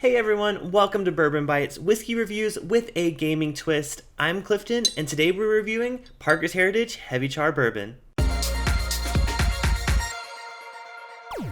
Hey everyone, welcome to Bourbon Bites, whiskey reviews with a gaming twist. I'm Clifton, and today we're reviewing Parker's Heritage Heavy Char Bourbon.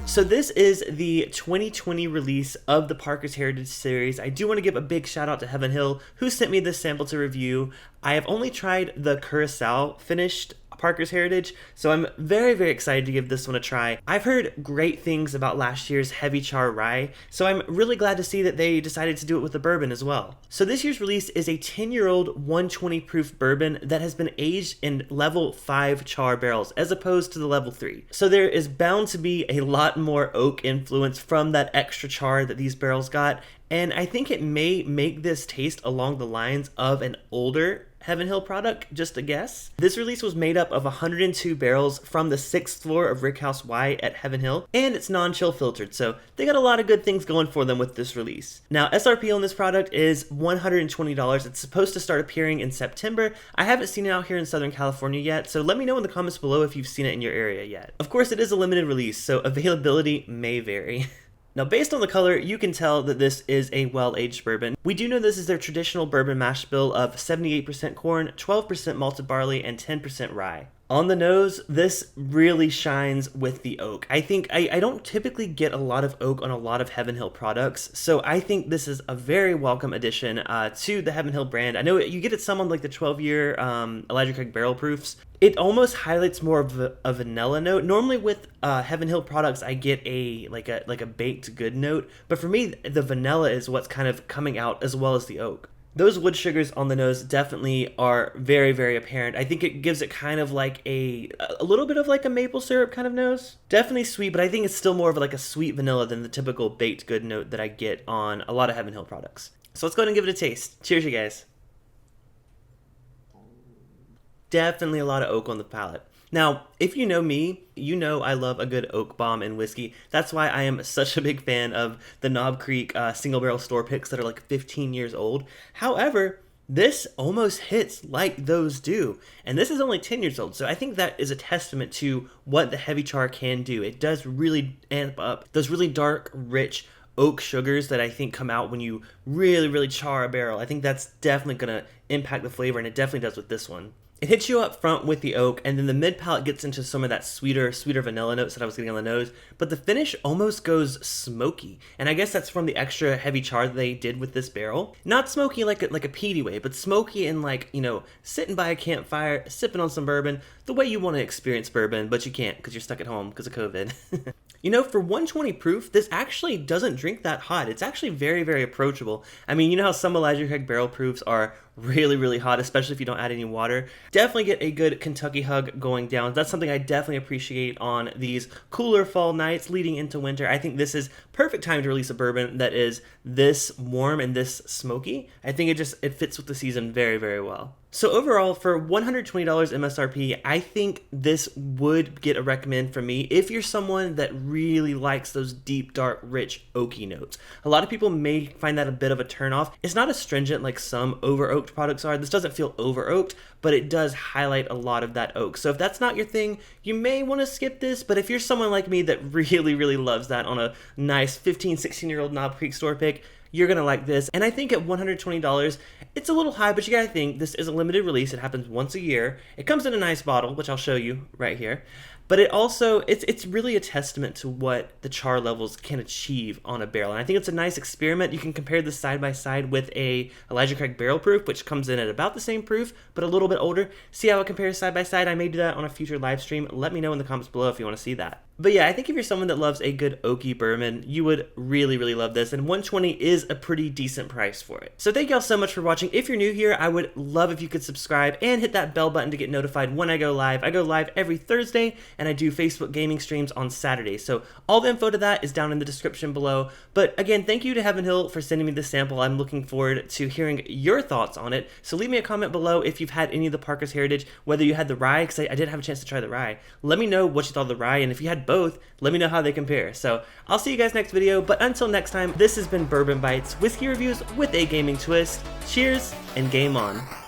So this is the 2020 release of the Parker's Heritage series. I do want to give a big shout out to Heaven Hill, who sent me this sample to review. I have only tried the Curacao finished Parker's Heritage, so I'm very excited to give this one a try. I've heard great things about last year's Heavy Char Rye, so I'm really glad to see that they decided to do it with the bourbon as well. So this year's release is a 10-year-old 120 proof bourbon that has been aged in Level-5 Char Barrels as opposed to the Level-3. So there is bound to be a lot more oak influence from that extra char that these barrels got, and I think it may make this taste along the lines of an older Heaven Hill product, just a guess. This release was made up of 102 barrels from the 6th floor of Rickhouse Y at Heaven Hill, and it's non-chill filtered, so they got a lot of good things going for them with this release. Now, SRP on this product is $120. It's supposed to start appearing in September. I haven't seen it out here in Southern California yet, so let me know in the comments below if you've seen it in your area yet. Of course, it is a limited release, so availability may vary. Now, based on the color, you can tell that this is a well-aged bourbon. We do know this is their traditional bourbon mash bill of 78% corn, 12% malted barley, and 10% rye. On the nose, this really shines with the oak. I think I don't typically get a lot of oak on a lot of Heaven Hill products, so I think this is a very welcome addition to the Heaven Hill brand. I know you get it some on like the 12-year Elijah Craig barrel proofs. It almost highlights more of a vanilla note. Normally with Heaven Hill products, I get a baked good note, but for me, the vanilla is what's kind of coming out as well as the oak. Those wood sugars on the nose definitely are very apparent. I think it gives it kind of like a little bit of like a maple syrup kind of nose. Definitely sweet, but I think it's still more of like a sweet vanilla than the typical baked good note that I get on a lot of Heaven Hill products. So let's go ahead and give it a taste. Cheers, you guys. Definitely a lot of oak on the palate. Now, if you know me, you know I love a good oak bomb in whiskey. That's why I am such a big fan of the Knob Creek single barrel store picks that are like 15 years old. However, this almost hits like those do. And this is only 10 years old, so I think that is a testament to what the Heavy Char can do. It does really amp up those really dark, rich oak sugars that I think come out when you really char a barrel. I think that's definitely going to impact the flavor, and it definitely does with this one. It hits you up front with the oak, and then the mid palate gets into some of that sweeter vanilla notes that I was getting on the nose, but the finish almost goes smoky, and I guess that's from the extra heavy char that they did with this barrel. Not smoky like a peaty way, but smoky in like, you know, sitting by a campfire, sipping on some bourbon, the way you want to experience bourbon, but you can't because you're stuck at home because of COVID. You know, for 120 proof, this actually doesn't drink that hot. It's actually very approachable. I mean, you know how some Elijah Craig barrel proofs are really hot, especially if you don't add any water. Definitely get a good Kentucky hug going down. That's something I definitely appreciate on these cooler fall nights leading into winter. I think this is perfect time to release a bourbon that is this warm and this smoky. I think it fits with the season very well. So overall, for $120 MSRP, I think this would get a recommend from me if you're someone that really likes those deep, dark, rich, oaky notes. A lot of people may find that a bit of a turnoff. It's not as stringent like some over-oaked products are. This doesn't feel over-oaked, but it does highlight a lot of that oak. So if that's not your thing, you may want to skip this, but if you're someone like me that really loves that on a nice 15, 16-year-old Knob Creek store pick, you're going to like this. And I think at $120, it's a little high, but you got to think this is a limited release. It happens once a year. It comes in a nice bottle, which I'll show you right here. But it also, it's really a testament to what the char levels can achieve on a barrel. And I think it's a nice experiment. You can compare this side by side with a Elijah Craig barrel proof, which comes in at about the same proof, but a little bit older. See how it compares side by side? I may do that on a future live stream. Let me know in the comments below if you want to see that. But yeah, I think if you're someone that loves a good oaky bourbon, you would really love this, and $120 is a pretty decent price for it. So thank y'all so much for watching. If you're new here, I would love if you could subscribe and hit that bell button to get notified when I go live. I go live every Thursday, and I do Facebook gaming streams on Saturdays. So all the info to that is down in the description below. But again, thank you to Heaven Hill for sending me this sample. I'm looking forward to hearing your thoughts on it. So leave me a comment below if you've had any of the Parker's Heritage, whether you had the rye, because I did have a chance to try the rye. Let me know what you thought of the rye, and if you had both, let me know how they compare. So I'll see you guys next video, but until next time, this has been Bourbon Bites, whiskey reviews with a gaming twist. Cheers and game on.